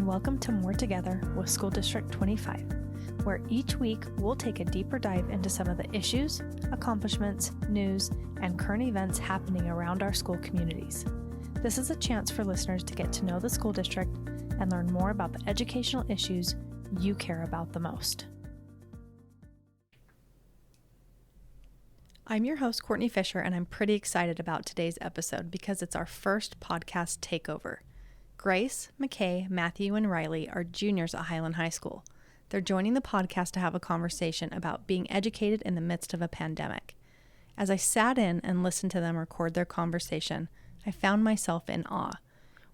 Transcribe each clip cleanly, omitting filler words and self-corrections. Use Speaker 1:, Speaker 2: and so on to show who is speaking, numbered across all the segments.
Speaker 1: welcome to More Together with School District 25, where each week we'll take a deeper dive into some of the issues, accomplishments, news, and current events happening around our school communities. This is a chance for listeners to get to know the school district and learn more about the educational issues you care about the most. I'm your host, Courtney Fisher, and I'm pretty excited about today's episode because it's our first podcast takeover. Grace, McKay, Matthew, and Riley are juniors at Highland High School. They're joining the podcast to have a conversation about being educated in the midst of a pandemic. As I sat in and listened to them record their conversation, I found myself in awe.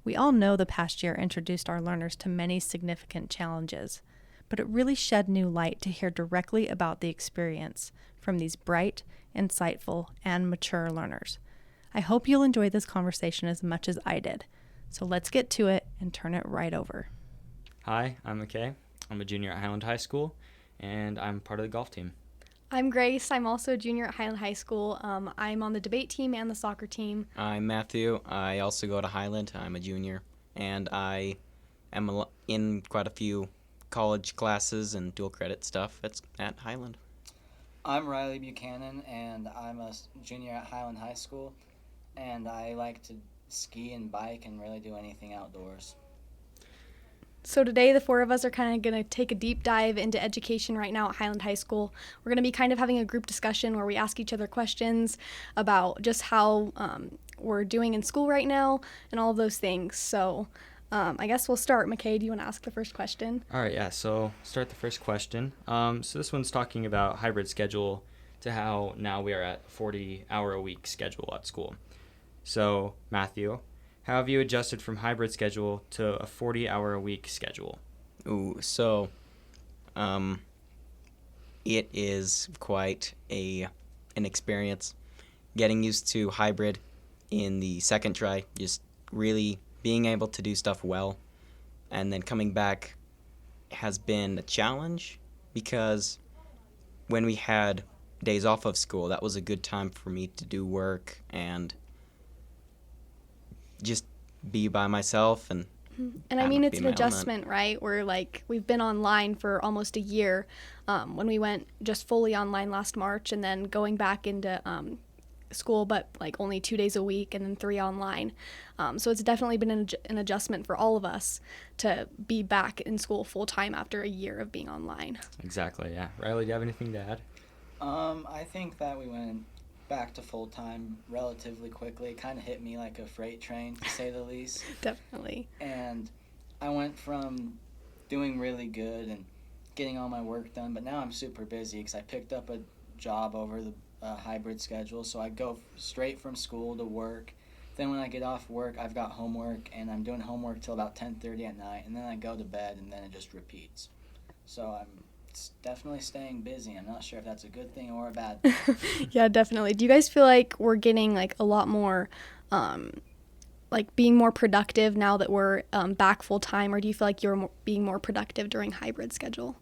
Speaker 1: We all know the past year introduced our learners to many significant challenges, but it really shed new light to hear directly about the experience from these bright, insightful, and mature learners. I hope you'll enjoy this conversation as much as I did. So let's get to it and turn it right over.
Speaker 2: Hi, I'm McKay. I'm a junior at Highland High School, and I'm part of the golf team.
Speaker 3: I'm Grace. I'm also a junior at Highland High School. I'm on the debate team and the soccer team.
Speaker 4: I'm Matthew. I also go to Highland. I'm a junior, and I am in quite a few college classes and dual credit stuff at Highland.
Speaker 5: I'm Riley Buchanan, and I'm a junior at Highland High School, and I like to ski and bike and really do anything outdoors.
Speaker 3: So today the four of us are kind of going to take a deep dive into education right now at Highland High School. We're going to be kind of having a group discussion where we ask each other questions about just how we're doing in school right now and all of those things. So I guess we'll start. McKay, do you want to ask the first question?
Speaker 2: All right, yeah, so start the first question. So this one's talking about hybrid schedule to how now we are at 40-hour-a-week schedule at school. So, Matthew, how have you adjusted from hybrid schedule to a 40-hour-a-week schedule?
Speaker 4: So it is quite an experience getting used to hybrid in the second try, just really being able to do stuff well, and then coming back has been a challenge because when we had days off of school, that was a good time for me to do work and just be by myself. And
Speaker 3: I mean, it's an adjustment, right? We've been online for almost a year when we went just fully online last March, and then going back into school, but only 2 days a week and then 3 online. So it's definitely been an adjustment for all of us to be back in school full time after a year of being online.
Speaker 2: Exactly, yeah. Riley, do you have anything to add?
Speaker 5: I think that we went back to full-time relatively quickly. It kind of hit me like a freight train, to say the least.
Speaker 3: Definitely.
Speaker 5: And I went from doing really good and getting all my work done, but now I'm super busy because I picked up a job over the hybrid schedule, so I go straight from school to work. Then when I get off work, I've got homework, and I'm doing homework till about 10:30 at night, and then I go to bed, and then it just repeats. So I'm definitely staying busy. I'm not sure if that's a good thing or a bad thing.
Speaker 3: Yeah, definitely. Do you guys feel like we're getting a lot more being more productive now that we're back full time, or do you feel like you're being more productive during hybrid schedule?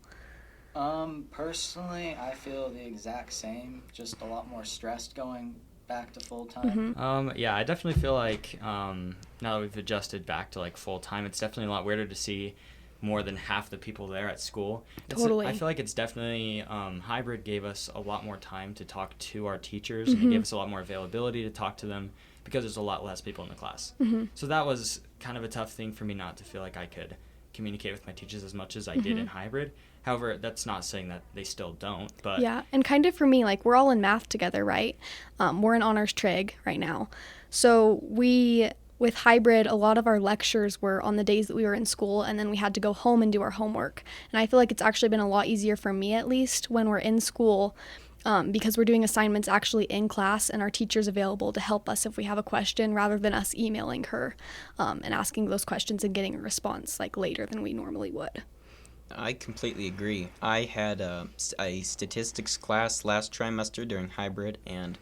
Speaker 5: Personally, I feel the exact same, just a lot more stressed going back to full time.
Speaker 3: Mm-hmm.
Speaker 2: Yeah, I definitely feel like now that we've adjusted back to full time, it's definitely a lot weirder to see more than half the people there at school.
Speaker 3: Totally.
Speaker 2: I feel like it's definitely, hybrid gave us a lot more time to talk to our teachers.
Speaker 3: Mm-hmm.
Speaker 2: And it gave us a lot more availability to talk to them because there's a lot less people in the class.
Speaker 3: Mm-hmm.
Speaker 2: So that was kind of a tough thing for me not to feel like I could communicate with my teachers as much as I did in hybrid. However, that's not saying that they still don't. But
Speaker 3: yeah, and kind of for me, we're all in math together, right? We're in honors trig right now. So with hybrid, a lot of our lectures were on the days that we were in school, and then we had to go home and do our homework. And I feel like it's actually been a lot easier for me, at least, when we're in school, because we're doing assignments actually in class, and our teacher's available to help us if we have a question, rather than us emailing her and asking those questions and getting a response later than we normally would.
Speaker 4: I completely agree. I had a statistics class last trimester during hybrid, and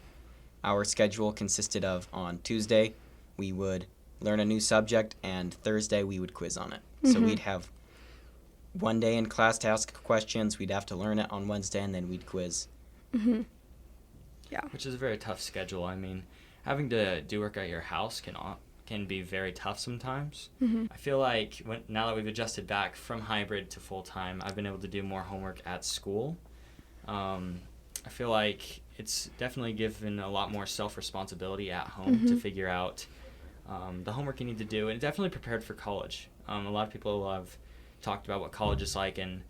Speaker 4: our schedule consisted of on Tuesday we would learn a new subject, and Thursday we would quiz on it. So we'd have one day in class to ask questions, we'd have to learn it on Wednesday, and then we'd quiz.
Speaker 3: Mm-hmm. Yeah.
Speaker 2: Which is a very tough schedule. I mean, having to do work at your house can can be very tough sometimes.
Speaker 3: Mm-hmm.
Speaker 2: I feel like now that we've adjusted back from hybrid to full-time, I've been able to do more homework at school. I feel like it's definitely given a lot more self-responsibility at home to figure out the homework you need to do, and it definitely prepared for college. A lot of people have talked about what college is like, and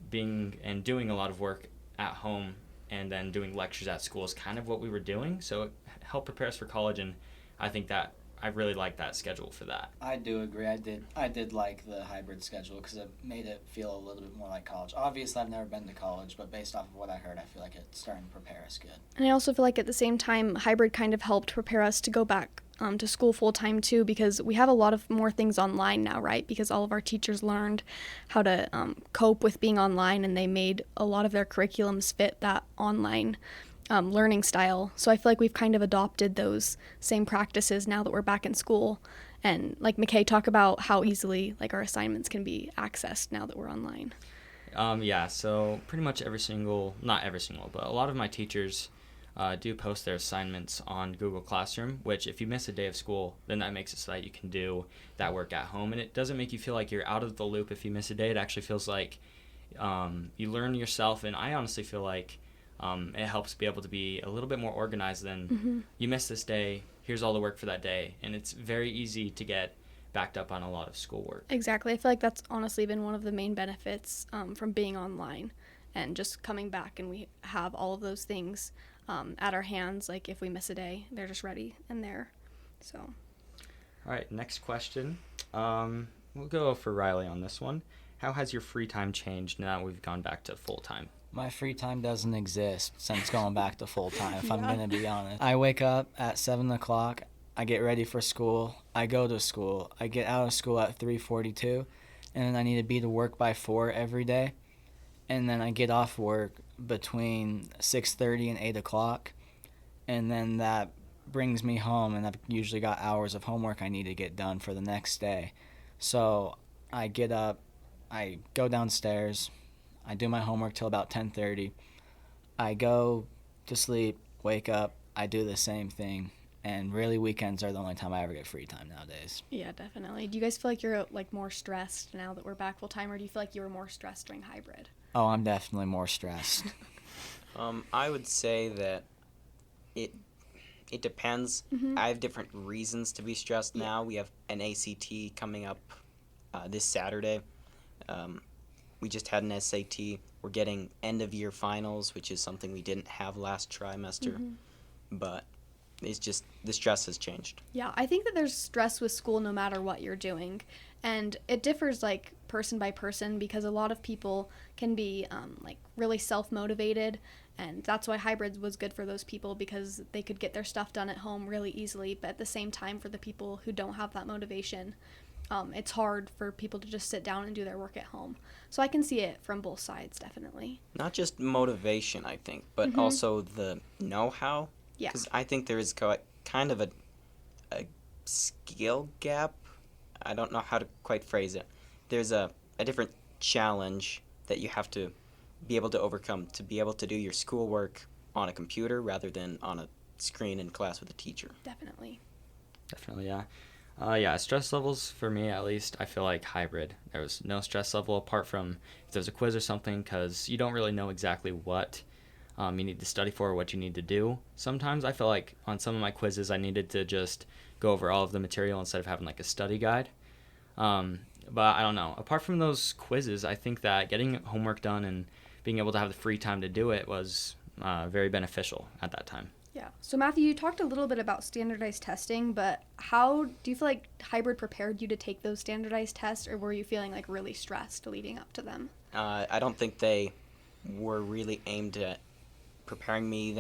Speaker 2: doing a lot of work at home and then doing lectures at school is kind of what we were doing, so it helped prepare us for college, and I think that I really like that schedule for that.
Speaker 5: I do agree. I did like the hybrid schedule because it made it feel a little bit more like college. Obviously, I've never been to college, but based off of what I heard, I feel like it's starting to prepare us good.
Speaker 3: And I also feel like at the same time, hybrid kind of helped prepare us to go back to school full-time too, because we have a lot of more things online now, right? Because all of our teachers learned how to cope with being online, and they made a lot of their curriculums fit that online learning style. So I feel like we've kind of adopted those same practices now that we're back in school. And like McKay, talk about how easily like our assignments can be accessed now that we're online.
Speaker 2: Yeah, so pretty much not every single, but a lot of my teachers do post their assignments on Google Classroom, which if you miss a day of school, then that makes it so that you can do that work at home. And it doesn't make you feel like you're out of the loop if you miss a day. It actually feels like you learn yourself, and I honestly feel like it helps be able to be a little bit more organized than you missed this day, here's all the work for that day. And it's very easy to get backed up on a lot of schoolwork.
Speaker 3: Exactly. I feel like that's honestly been one of the main benefits from being online and just coming back, and we have all of those things at our hands. Like if we miss a day, they're just ready and there. So.
Speaker 2: All right, next question. We'll go for Riley on this one. How has your free time changed now that we've gone back to full-time?
Speaker 5: My free time doesn't exist since going back to full-time, if I'm going to be honest. I wake up at 7 o'clock. I get ready for school. I go to school. I get out of school at 3:42, and then I need to be to work by 4 every day. And then I get off work between 6:30 and 8 o'clock, and then that brings me home, and I've usually got hours of homework I need to get done for the next day. So I get up, I go downstairs, I do my homework till about 10:30. I go to sleep, wake up, I do the same thing. And really, weekends are the only time I ever get free time nowadays.
Speaker 3: Yeah, definitely. Do you guys feel like you're like more stressed now that we're back full time, or do you feel like you were more stressed during hybrid?
Speaker 5: Oh, I'm definitely more stressed.
Speaker 4: I would say that it depends. I have different reasons to be stressed now. We have an ACT coming up this Saturday. We just had an SAT. We're getting end-of-year finals, which is something we didn't have last trimester. But it's just the stress has changed.
Speaker 3: Yeah, I think that there's stress with school no matter what you're doing. And it differs like person by person, because a lot of people can be like really self-motivated, and that's why hybrids was good for those people, because they could get their stuff done at home really easily. But at the same time, for the people who don't have that motivation, it's hard for people to just sit down and do their work at home. So I can see it from both sides, definitely.
Speaker 4: Not just motivation, I think, but also the know-how.
Speaker 3: Yeah.
Speaker 4: Because I think there is kind of a skill gap. I don't know how to quite phrase it. There's a different challenge that you have to be able to overcome to be able to do your schoolwork on a computer rather than on a screen in class with a teacher.
Speaker 3: Definitely,
Speaker 2: yeah. Yeah, stress levels for me, at least, I feel like hybrid. There was no stress level apart from if there's a quiz or something, because you don't really know exactly what you need to study for or what you need to do. Sometimes I feel like on some of my quizzes I needed to just go over all of the material instead of having like a study guide. But I don't know. Apart from those quizzes, I think that getting homework done and being able to have the free time to do it was very beneficial at that time.
Speaker 3: Yeah. So Matthew, you talked a little bit about standardized testing, but how do you feel like hybrid prepared you to take those standardized tests, or were you feeling like really stressed leading up to them?
Speaker 4: I don't think they were really aimed at preparing me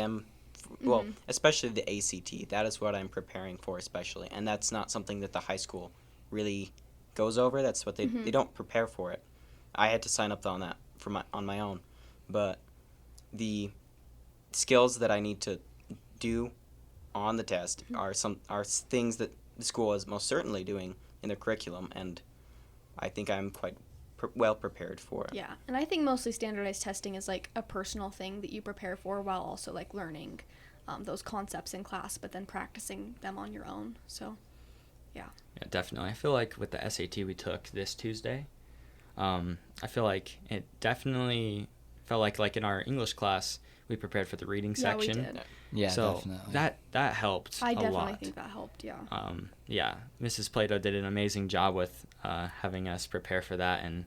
Speaker 4: well, especially the ACT. That is what I'm preparing for especially, and that's not something that the high school really goes over. That's what they don't prepare for it. I had to sign up on that on my own, but the skills that I need to do on the test are things that the school is most certainly doing in their curriculum, and I think I'm quite well prepared for it.
Speaker 3: Yeah, and I think mostly standardized testing is like a personal thing that you prepare for while also like learning those concepts in class, but then practicing them on your own. So
Speaker 2: Yeah, definitely. I feel like with the SAT we took this Tuesday, I feel like it definitely felt like in our English class we prepared for the reading section.
Speaker 3: We did.
Speaker 5: Yeah,
Speaker 2: so
Speaker 5: definitely.
Speaker 2: that helped
Speaker 3: I
Speaker 2: a lot.
Speaker 3: definitely think that helped, yeah.
Speaker 2: Yeah, Mrs. Plato did an amazing job with having us prepare for that, and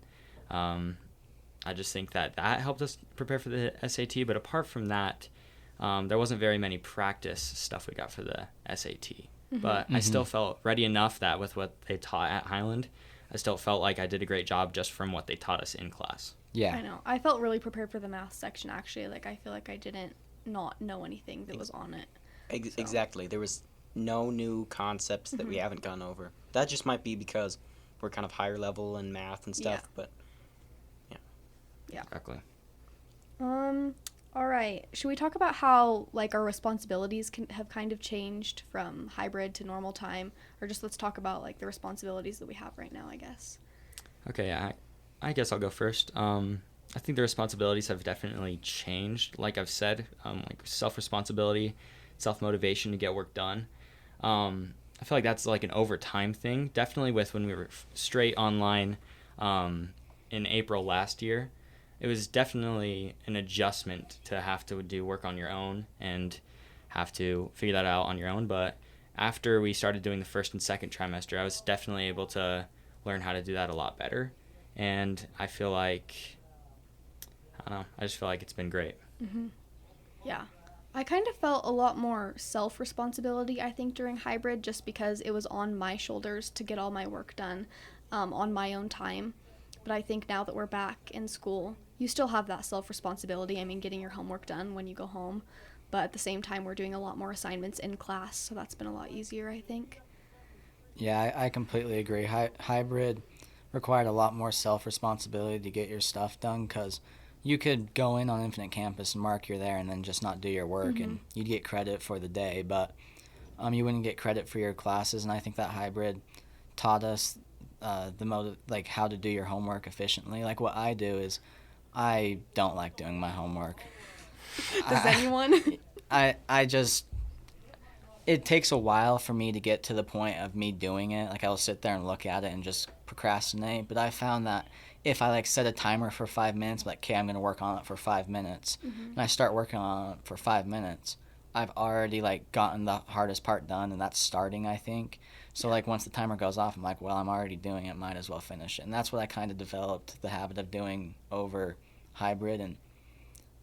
Speaker 2: I just think that helped us prepare for the SAT. But apart from that, there wasn't very many practice stuff we got for the SAT. But I still felt ready enough that with what they taught at Highland, I still felt like I did a great job just from what they taught us in class.
Speaker 5: Yeah.
Speaker 3: I know. I felt really prepared for the math section, actually. Like, I feel like I didn't not know anything that was on it.
Speaker 4: Exactly. There was no new concepts that we haven't gone over. That just might be because we're kind of higher level in math and stuff, but
Speaker 3: yeah.
Speaker 2: Exactly.
Speaker 3: All right. Should we talk about how, like, our responsibilities have kind of changed from hybrid to normal time? Or just let's talk about, like, the responsibilities that we have right now, I guess.
Speaker 2: Okay, I guess I'll go first. I think the responsibilities have definitely changed. Like I've said, like self-responsibility, self-motivation to get work done. I feel like that's like an overtime thing. Definitely with when we were straight online in April last year, it was definitely an adjustment to have to do work on your own and have to figure that out on your own. But after we started doing the first and second trimester, I was definitely able to learn how to do that a lot better. And I feel like, I don't know, I just feel like it's been great.
Speaker 3: Yeah. I kind of felt a lot more self-responsibility, I think, during hybrid, just because it was on my shoulders to get all my work done on my own time. But I think now that we're back in school, you still have that self-responsibility. I mean, getting your homework done when you go home. But at the same time, we're doing a lot more assignments in class, so that's been a lot easier, I think.
Speaker 5: Yeah, I completely agree. Hybrid required a lot more self-responsibility to get your stuff done, because you could go in on Infinite Campus and mark you're there and then just not do your work, and you'd get credit for the day, but you wouldn't get credit for your classes. And I think that hybrid taught us how to do your homework efficiently. Like, what I do is I don't like doing my homework.
Speaker 3: Does anyone?
Speaker 5: I just, it takes a while for me to get to the point of me doing it. Like, I'll sit there and look at it and just procrastinate. But I found that if I set a timer for 5 minutes, okay, I'm going to work on it for 5 minutes, and I start working on it for 5 minutes, I've already gotten the hardest part done, and that's starting, I think. So once the timer goes off, I'm like, well, I'm already doing it, might as well finish it. And that's what I kind of developed the habit of doing over hybrid, and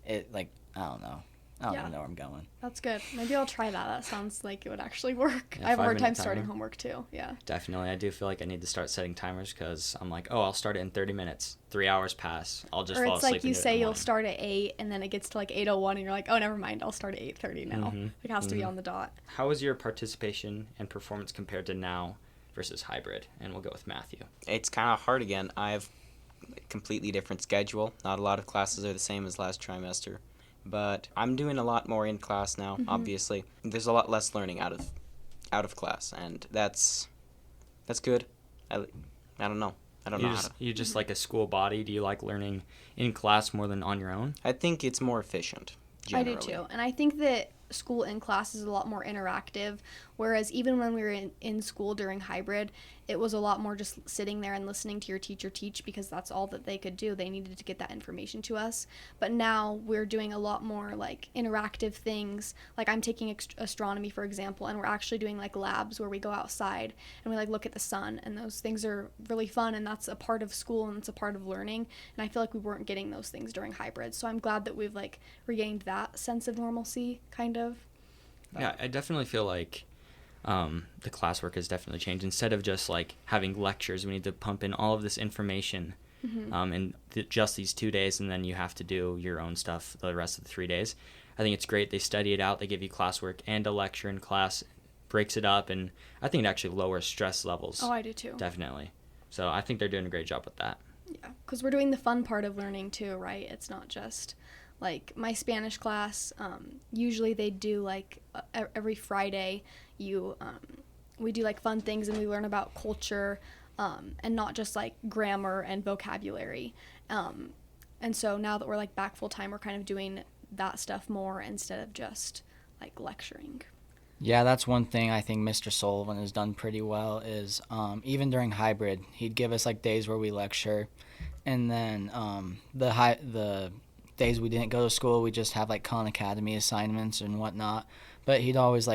Speaker 5: it I don't know. I don't even know where I'm going.
Speaker 3: That's good. Maybe I'll try that. That sounds like it would actually work.
Speaker 2: Yeah,
Speaker 3: I have a hard
Speaker 2: 5-minute
Speaker 3: time starting
Speaker 2: timer.
Speaker 3: homework too. Yeah.
Speaker 2: Definitely. I do feel like I need to start setting timers because I'm like, oh, I'll start it in 30 minutes. 3 hours pass. I'll just
Speaker 3: Or
Speaker 2: fall
Speaker 3: it's
Speaker 2: asleep.
Speaker 3: like you
Speaker 2: and do it in
Speaker 3: say
Speaker 2: the
Speaker 3: you'll
Speaker 2: morning.
Speaker 3: start at 8 and then it gets to 8:01 and you're like, oh, never mind. I'll start at 8:30 now. It has to be on the dot.
Speaker 2: How was your participation and performance compared to now versus hybrid? And we'll go with Matthew.
Speaker 4: it's kind of hard again. I have a completely different schedule. Not a lot of classes are the same as last trimester. But I'm doing a lot more in class now, obviously. There's a lot less learning out of class, and that's good. I don't know. I don't know how to.
Speaker 2: You just like a school body? Do you like learning in class more than on your own?
Speaker 4: I think it's more efficient, generally.
Speaker 3: I do too. And I think that school in class is a lot more interactive, whereas even when we were in school during hybrid, it was a lot more just sitting there and listening to your teacher teach because that's all that they could do. They needed to get that information to us. But now we're doing a lot more interactive things. Like I'm taking astronomy, for example, and we're actually doing labs where we go outside and we look at the sun, and those things are really fun, and that's a part of school and it's a part of learning. And I feel like we weren't getting those things during hybrid. So I'm glad that we've regained that sense of normalcy, kind of.
Speaker 2: Yeah, I definitely feel like the classwork has definitely changed. Instead of just having lectures, we need to pump in all of this information in just these 2 days, and then you have to do your own stuff the rest of the 3 days. I think it's great. They study it out. They give you classwork and a lecture in class, breaks it up, and I think it actually lowers stress levels.
Speaker 3: Oh, I do too.
Speaker 2: Definitely. So I think they're doing a great job with that.
Speaker 3: Yeah, because we're doing the fun part of learning too, right? It's not just my Spanish class. Usually they do every Friday. We do fun things and we learn about culture, and not just grammar and vocabulary. And so now that we're back full time, we're kind of doing that stuff more instead of just lecturing.
Speaker 5: Yeah, that's one thing I think Mr. Sullivan has done pretty well is even during hybrid, he'd give us like days where we lecture, and then the days we didn't go to school, we just have like Khan Academy assignments and whatnot. But he'd always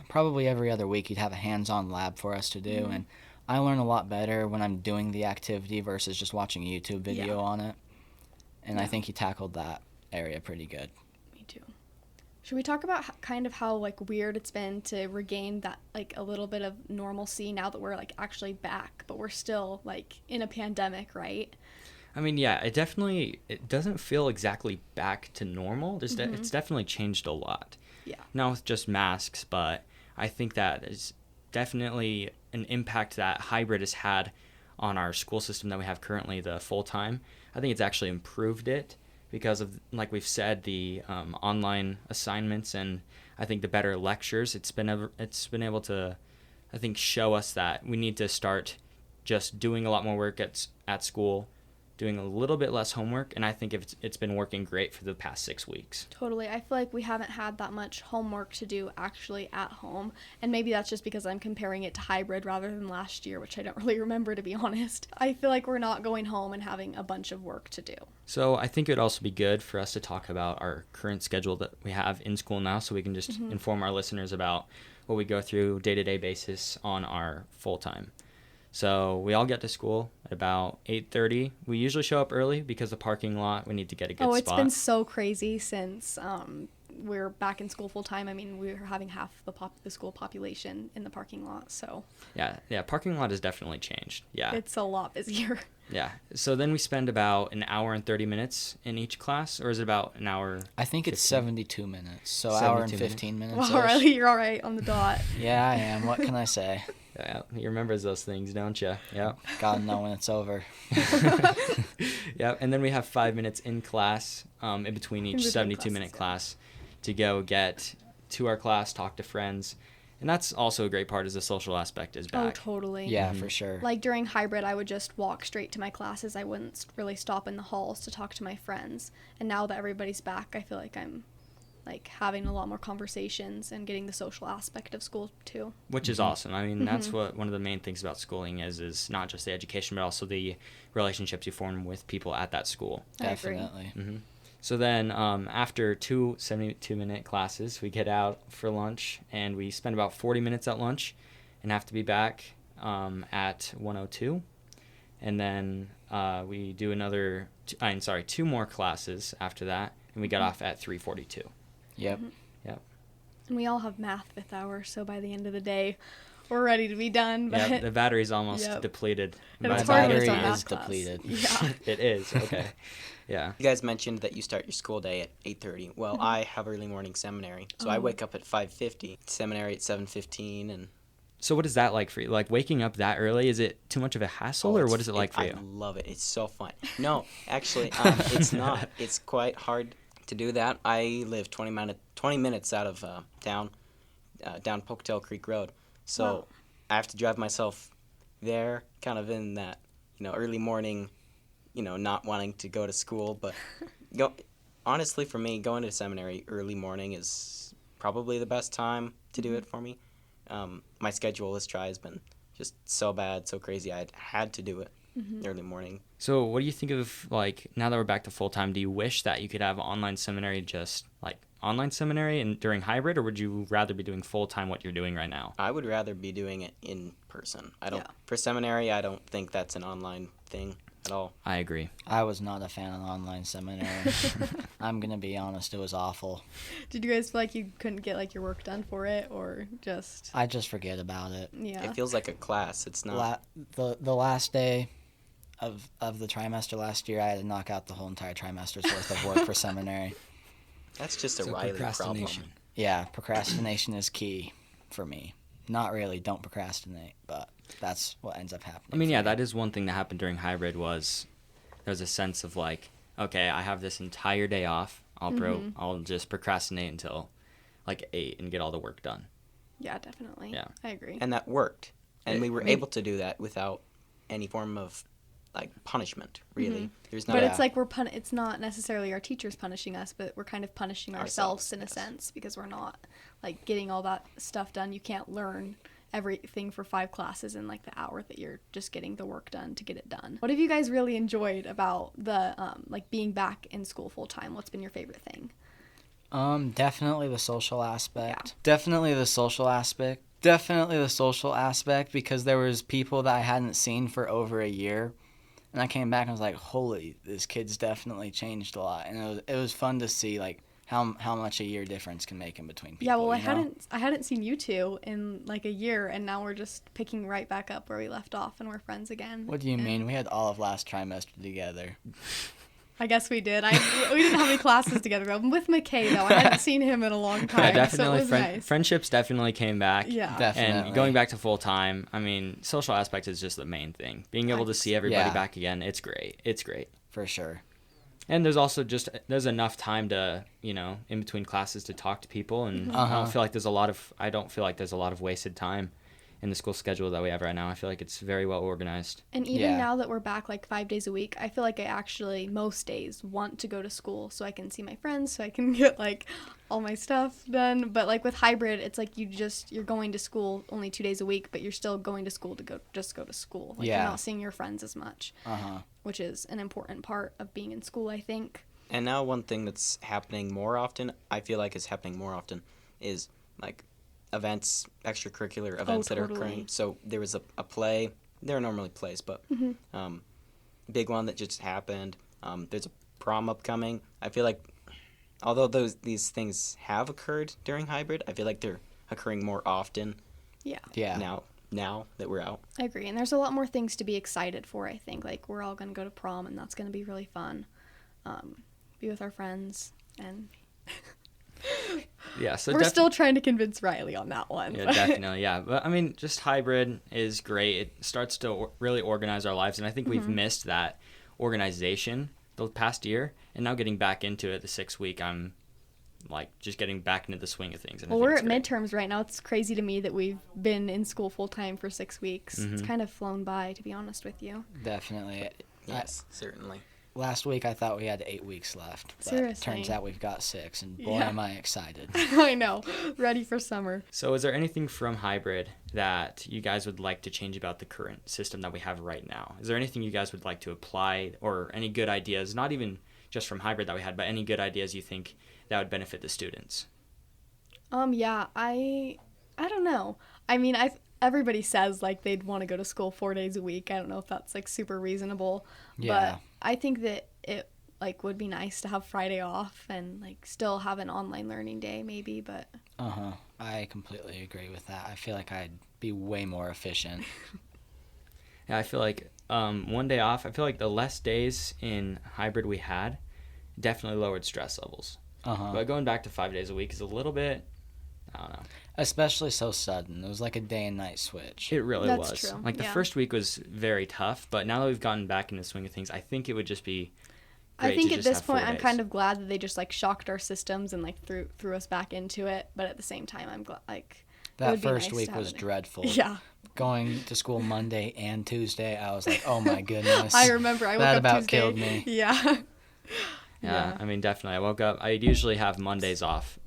Speaker 5: probably every other week he'd have a hands-on lab for us to do, and I learn a lot better when I'm doing the activity versus just watching a YouTube video on it. And I think he tackled that area pretty good.
Speaker 3: Me too. Should we talk about kind of how like weird it's been to regain that like a little bit of normalcy now that we're like actually back, but we're still like in a pandemic, right?
Speaker 2: I mean, yeah, it doesn't feel exactly back to normal. It's definitely changed a lot.
Speaker 3: Yeah.
Speaker 2: Not with just masks, but I think that is definitely an impact that hybrid has had on our school system that we have currently, the full-time. I think it's actually improved it because of, like we've said, the online assignments and I think the better lectures. It's been able to, I think, show us that we need to start just doing a lot more work at school, doing a little bit less homework, and I think it's been working great for the past 6 weeks.
Speaker 3: Totally. I feel like we haven't had that much homework to do actually at home, and maybe that's just because I'm comparing it to hybrid rather than last year, which I don't really remember, to be honest. I feel like we're not going home and having a bunch of work to do.
Speaker 2: So I think it would also be good for us to talk about our current schedule that we have in school now, so we can just inform our listeners about what we go through day-to-day basis on our full-time. So we all get to school at about 8:30. We usually show up early because the parking lot, we need to get a good spot.
Speaker 3: Oh, it's been so crazy since we're back in school full time. I mean, we're having half the school population in the parking lot, so.
Speaker 2: Yeah, parking lot has definitely changed. Yeah.
Speaker 3: It's a lot busier.
Speaker 2: Yeah. So then we spend about an hour and 30 minutes in each class, or is it about an hour?
Speaker 5: I think it's 72 minutes, so
Speaker 2: 72
Speaker 5: hour and 15 minutes.
Speaker 3: Well, Riley, you're all right on the dot.
Speaker 5: Yeah, I am. What can I say?
Speaker 2: Yeah, he remembers those things, don't you? Yeah.
Speaker 5: Gotta know when it's over.
Speaker 2: Yeah, and then we have 5 minutes in class, in between each 72-minute class, to go get to our class, talk to friends, and that's also a great part is the social aspect is back.
Speaker 3: Oh, totally.
Speaker 5: Yeah, for sure.
Speaker 3: Like during hybrid, I would just walk straight to my classes. I wouldn't really stop in the halls to talk to my friends. And now that everybody's back, I feel like I'm like having a lot more conversations and getting the social aspect of school too.
Speaker 2: Which is awesome. I mean, that's what one of the main things about schooling is not just the education, but also the relationships you form with people at that school.
Speaker 5: Definitely.
Speaker 2: So then after 2 72-minute classes, we get out for lunch, and we spend about 40 minutes at lunch and have to be back at 1:02. And then we do another, 2 more classes after that, and we get off at 3:42.
Speaker 5: Yep.
Speaker 2: Yep.
Speaker 3: And we all have math fifth hour, so by the end of the day, we're ready to be done. But
Speaker 2: Yeah, the battery's almost depleted.
Speaker 3: And
Speaker 5: My
Speaker 3: it's hard when it's
Speaker 5: battery
Speaker 3: not
Speaker 5: is
Speaker 3: math class.
Speaker 5: depleted.
Speaker 3: Yeah.
Speaker 2: It is, okay. Yeah.
Speaker 4: You guys mentioned that you start your school day at 8:30. Well, I have early morning seminary, so I wake up at 5:50. Seminary at 7:15, and
Speaker 2: So what is that like for you? Like waking up that early, is it too much of a hassle, or what is it like for you?
Speaker 4: I love it. It's so fun. No, actually, it's not. It's quite hard to do that. I live 20 minutes out of town, down Pocatello Creek Road. So I have to drive myself there, kind of in that, early morning, not wanting to go to school. But honestly, for me, going to seminary early morning is probably the best time to do it for me. My schedule this try has been just so bad, so crazy. I had to do it early morning.
Speaker 2: So what do you think of, like, now that we're back to full-time, do you wish that you could have online seminary just, like, online seminary and during hybrid, or would you rather be doing full-time what you're doing right now?
Speaker 4: I would rather be doing it in person.
Speaker 3: Yeah.
Speaker 4: For seminary, I don't think that's an online thing at all.
Speaker 2: I agree.
Speaker 5: I was not a fan of online seminary. I'm going to be honest, it was awful.
Speaker 3: Did you guys feel like you couldn't get like your work done for it, or just?
Speaker 5: I just forget about it.
Speaker 3: Yeah.
Speaker 4: It feels like a class. It's not.
Speaker 5: The last day of the trimester last year, I had to knock out the whole entire trimester's worth of work for seminary.
Speaker 4: That's just a Riley problem.
Speaker 5: Yeah, procrastination is key for me. Not really, don't procrastinate, but that's what ends up happening.
Speaker 2: I mean, yeah, that is one thing that happened during hybrid was there's a sense of like, okay, I have this entire day off. I'll just procrastinate until like 8 and get all the work done.
Speaker 3: Yeah, definitely.
Speaker 2: Yeah.
Speaker 3: I agree.
Speaker 4: And that worked. And we were able to do that without any form of like punishment, really. There's not
Speaker 3: But it's like it's not necessarily our teachers punishing us, but we're kind of punishing ourselves in a sense, because we're not like getting all that stuff done. You can't learn everything for 5 classes in like the hour that you're just getting the work done to get it done. What have you guys really enjoyed about the like being back in school full time? What's been your favorite thing?
Speaker 5: Definitely the social aspect.
Speaker 3: Yeah.
Speaker 5: Definitely the social aspect. Definitely the social aspect, because there was people that I hadn't seen for over a year, and I came back and was like, holy, this kid's definitely changed a lot. And it was fun to see like how much a year difference can make in between people.
Speaker 3: Yeah, well, I
Speaker 5: you know?
Speaker 3: hadn't seen you two in like a year, and now we're just picking right back up where we left off, and we're friends again.
Speaker 5: What do you mean? We had all of last trimester together.
Speaker 3: I guess we did. We didn't have any classes together. But with McKay, though, I hadn't seen him in a long time.
Speaker 2: Yeah, definitely.
Speaker 3: So it was nice.
Speaker 2: Friendships definitely came back.
Speaker 3: Yeah.
Speaker 5: Definitely.
Speaker 2: And going back to full time, I mean, social aspect is just the main thing. Being able to see everybody back again, it's great. It's great.
Speaker 5: For sure.
Speaker 2: And there's also there's enough time to, in between classes to talk to people, and I don't feel like there's a lot of wasted time in the school schedule that we have right now. I feel like it's very well organized.
Speaker 3: And even now that we're back like 5 days a week, I feel like I actually most days want to go to school so I can see my friends, so I can get like all my stuff done. But like with hybrid, it's like you're going to school only 2 days a week, but you're still going to school to go to school. Like you're not seeing your friends as much, which is an important part of being in school, I think.
Speaker 4: And now one thing that's happening more often, I feel like is is like events, extracurricular events that are occurring. So there was a play. There are normally plays, but big one that just happened. There's a prom upcoming. I feel like although these things have occurred during hybrid, I feel like they're occurring more often.
Speaker 3: Yeah.
Speaker 4: Now that we're out.
Speaker 3: I agree. And there's a lot more things to be excited for, I think. Like we're all going to go to prom, and that's going to be really fun. Be with our friends, and
Speaker 2: Yeah, so
Speaker 3: we're still trying to convince Riley on that one.
Speaker 2: Yeah, definitely, yeah. But I mean, just hybrid is great. It starts to really organize our lives, and I think we've missed that organization the past year, and now getting back into it the 6th week, I'm like just getting back into the swing of things. And
Speaker 3: well, we're at midterms right now. It's crazy to me that we've been in school full time for 6 weeks. It's kind of flown by, to be honest with you.
Speaker 5: Definitely.
Speaker 4: Yes, certainly.
Speaker 5: Last week I thought we had 8 weeks left, but
Speaker 3: Seriously.
Speaker 5: turns out we've got 6, and boy am I excited.
Speaker 3: I know. Ready for summer.
Speaker 2: So is there anything from hybrid that you guys would like to change about the current system that we have right now? Is there anything you guys would like to apply, or any good ideas, not even just from hybrid that we had, but any good ideas you think that would benefit the students?
Speaker 3: Yeah, I don't know. I mean, everybody says like they'd want to go to school 4 days a week. I don't know if that's like super reasonable, but I think that it like would be nice to have Friday off and like still have an online learning day maybe, but
Speaker 5: I completely agree with that. I feel like I'd be way more efficient.
Speaker 2: Yeah, I feel like 1 day off, I feel like the less days in hybrid we had definitely lowered stress levels. But going back to 5 days a week is a little bit, I don't know.
Speaker 5: Especially so sudden. It was like a day and night switch.
Speaker 2: It really
Speaker 3: That's
Speaker 2: was.
Speaker 3: true.
Speaker 2: Like the first week was very tough, but now that we've gotten back into the swing of things, I think it would just be great
Speaker 3: I think
Speaker 2: to
Speaker 3: at
Speaker 2: just
Speaker 3: this
Speaker 2: have 4
Speaker 3: point I'm
Speaker 2: days.
Speaker 3: kind of glad that they just like shocked our systems and like threw us back into it, but at the same time I'm glad like it
Speaker 5: That
Speaker 3: would be
Speaker 5: first
Speaker 3: nice
Speaker 5: week
Speaker 3: to have
Speaker 5: was
Speaker 3: it.
Speaker 5: dreadful.
Speaker 3: Yeah.
Speaker 5: Going to school Monday and Tuesday, I was like, oh my goodness.
Speaker 3: I remember I woke
Speaker 5: that
Speaker 3: up
Speaker 5: about
Speaker 3: Tuesday.
Speaker 5: killed me.
Speaker 3: Yeah.
Speaker 2: Yeah, I mean, definitely. I woke up. I usually have Mondays off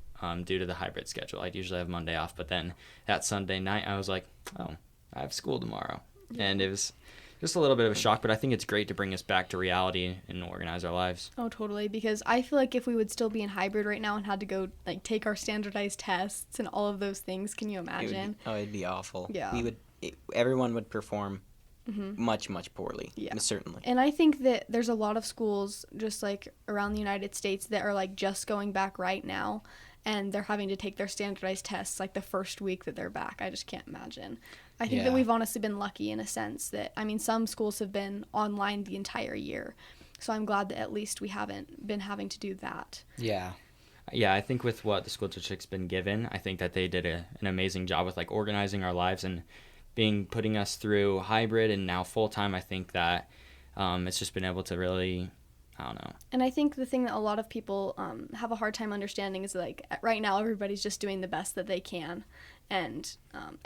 Speaker 2: due to the hybrid schedule. I'd usually have Monday off, but then that Sunday night, I was like, oh, I have school tomorrow. And it was just a little bit of a shock, but I think it's great to bring us back to reality and organize our lives.
Speaker 3: Oh, totally. Because I feel like if we would still be in hybrid right now and had to go like take our standardized tests and all of those things, can you imagine?
Speaker 4: It'd be awful.
Speaker 3: Yeah.
Speaker 4: Everyone would perform much poorly.
Speaker 3: Yeah.
Speaker 4: Certainly.
Speaker 3: And I think that there's a lot of schools just like around the United States that are like just going back right now, and they're having to take their standardized tests like the first week that they're back. I just can't imagine. I think that we've honestly been lucky in a sense that, I mean, some schools have been online the entire year. So I'm glad that at least we haven't been having to do that.
Speaker 5: Yeah.
Speaker 2: Yeah, I think with what the school district's been given, I think that they did an amazing job with like organizing our lives and putting us through hybrid and now full-time. I think that it's just been able to really, I don't know.
Speaker 3: And I think the thing that a lot of people have a hard time understanding is like right now everybody's just doing the best that they can, and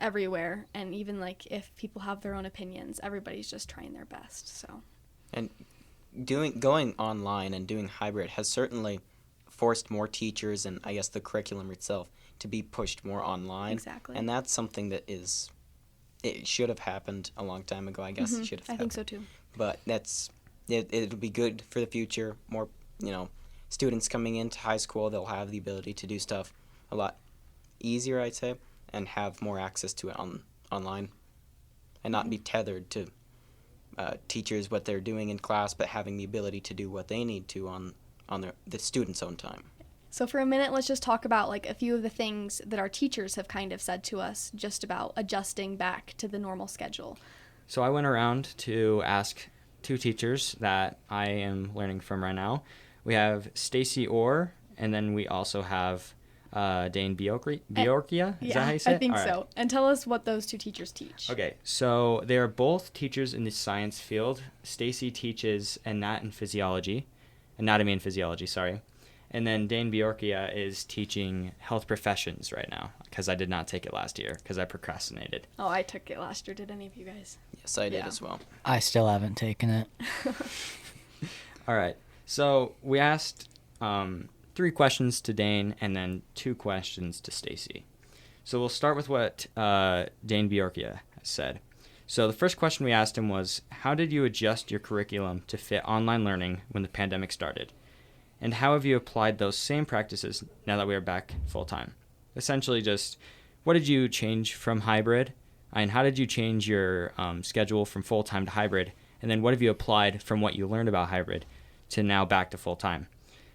Speaker 3: everywhere, and even like if people have their own opinions, everybody's just trying their best. So
Speaker 4: And going online and doing hybrid has certainly forced more teachers and I guess the curriculum itself to be pushed more online.
Speaker 3: Exactly.
Speaker 4: And that's something that it should have happened a long time ago. I guess it should have happened.
Speaker 3: I think so too.
Speaker 4: But it'll be good for the future. More, students coming into high school, they'll have the ability to do stuff a lot easier, I'd say, and have more access to it online and not be tethered to teachers, what they're doing in class, but having the ability to do what they need to on the students' own time.
Speaker 3: So for a minute, let's just talk about like a few of the things that our teachers have kind of said to us just about adjusting back to the normal schedule.
Speaker 2: So I went around to ask 2 teachers that I am learning from right now. We have Stacy Orr, and then we also have Dane Bjorkia. Is that how you say it?
Speaker 3: I think
Speaker 2: All right.
Speaker 3: so. And tell us what those 2 teachers teach.
Speaker 2: Okay, so they are both teachers in the science field. Stacy teaches anatomy and physiology, sorry. And then Dane Bjorkia is teaching health professions right now, because I did not take it last year, because I procrastinated.
Speaker 3: Oh, I took it last year. Did any of you guys?
Speaker 4: Yes, I did
Speaker 3: Yeah.
Speaker 4: as well.
Speaker 5: I still haven't taken it.
Speaker 2: All right, so we asked 3 questions to Dane and then 2 questions to Stacy. So we'll start with what Dane Bjorkia said. So the first question we asked him was, how did you adjust your curriculum to fit online learning when the pandemic started? And how have you applied those same practices now that we are back full-time? Essentially just, what did you change from hybrid? And how did you change your schedule from full-time to hybrid? And then what have you applied from what you learned about hybrid to now back to full-time?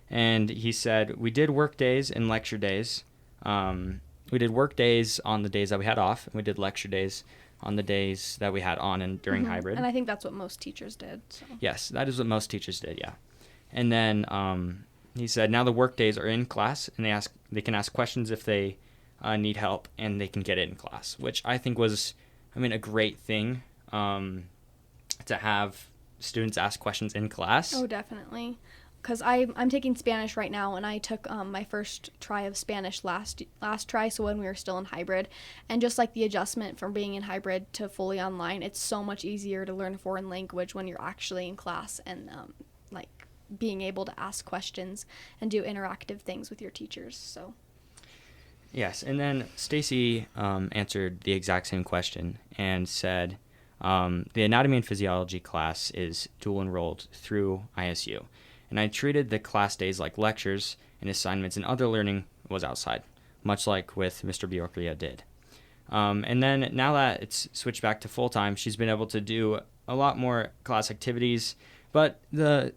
Speaker 2: And he said, we did work days and lecture days. We did work days on the days that we had off, and we did lecture days on the days that we had on and during hybrid.
Speaker 3: And I think that's what most teachers did. So.
Speaker 2: Yes, that is what most teachers did, yeah. And then he said now the work days are in class, and they can ask questions if they need help, and they can get it in class, which I think was, a great thing to have students ask questions in class.
Speaker 3: Oh, definitely. Because I'm taking Spanish right now, and I took my first try of Spanish last try, so when we were still in hybrid. And just like the adjustment from being in hybrid to fully online, it's so much easier to learn a foreign language when you're actually in class and being able to ask questions and do interactive things with your teachers. So
Speaker 2: Yes, and then Stacy answered the exact same question and said the anatomy and physiology class is dual enrolled through ISU. And I treated the class days like lectures, and assignments and other learning was outside, much like with Mr. Bjorkia did. And then now that it's switched back to full-time, she's been able to do a lot more class activities, but the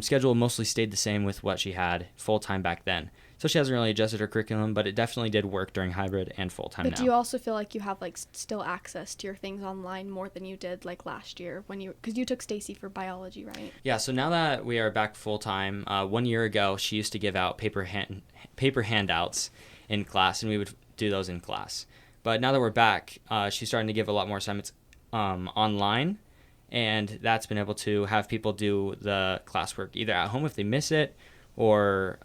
Speaker 2: schedule mostly stayed the same with what she had full-time back then. So she hasn't really adjusted her curriculum, but it definitely did work during hybrid and full-time now.
Speaker 3: But do you also feel like you have still access to your things online more than you did last year because you took Stacy for biology, right?
Speaker 2: Yeah, so now that we are back full-time, 1 year ago she used to give out paper handouts in class, and we would do those in class. But now that we're back, she's starting to give a lot more assignments online, and that's been able to have people do the classwork either at home if they miss it, or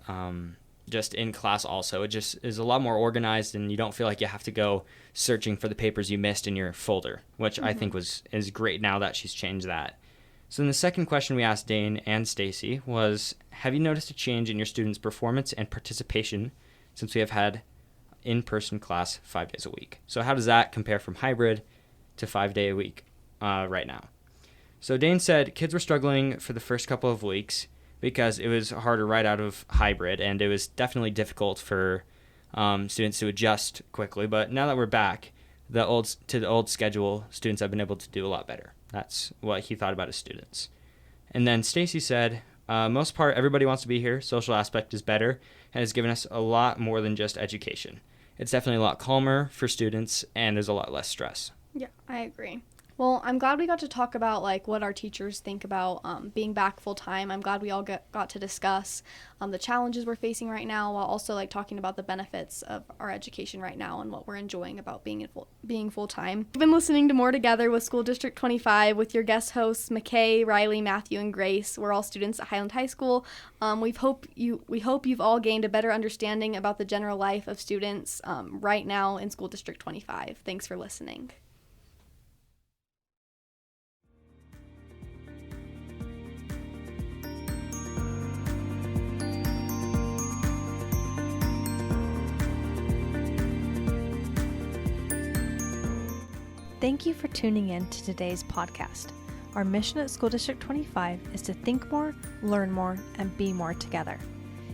Speaker 2: just in class also. It just is a lot more organized, and you don't feel like you have to go searching for the papers you missed in your folder, which I think is great now that she's changed that. So then the second question we asked Dane and Stacy was, have you noticed a change in your students' performance and participation since we have had in-person class 5 days a week? So how does that compare from hybrid to 5 day a week right now? So Dane said kids were struggling for the first couple of weeks because it was harder right out of hybrid, and it was definitely difficult for students to adjust quickly. But now that we're back to the old schedule, students have been able to do a lot better. That's what he thought about his students. And then Stacy said, most part, everybody wants to be here. Social aspect is better, and has given us a lot more than just education. It's definitely a lot calmer for students, and there's a lot less stress.
Speaker 3: Yeah, I agree. Well, I'm glad we got to talk about what our teachers think about being back full time. I'm glad we all got to discuss the challenges we're facing right now, while also talking about the benefits of our education right now and what we're enjoying about being full time. You've been listening to More Together with School District 25 with your guest hosts McKay, Riley, Matthew, and Grace. We're all students at Highland High School. We hope you've all gained a better understanding about the general life of students right now in School District 25. Thanks for listening.
Speaker 1: Thank you for tuning in to today's podcast. Our mission at School District 25 is to think more, learn more, and be more together.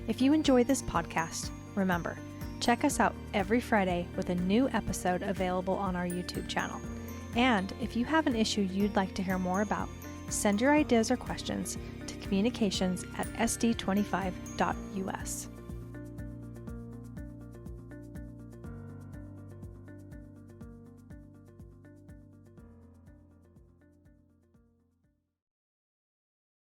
Speaker 1: If you enjoy this podcast, remember, check us out every Friday with a new episode available on our YouTube channel. And if you have an issue you'd like to hear more about, send your ideas or questions to communications@sd25.us.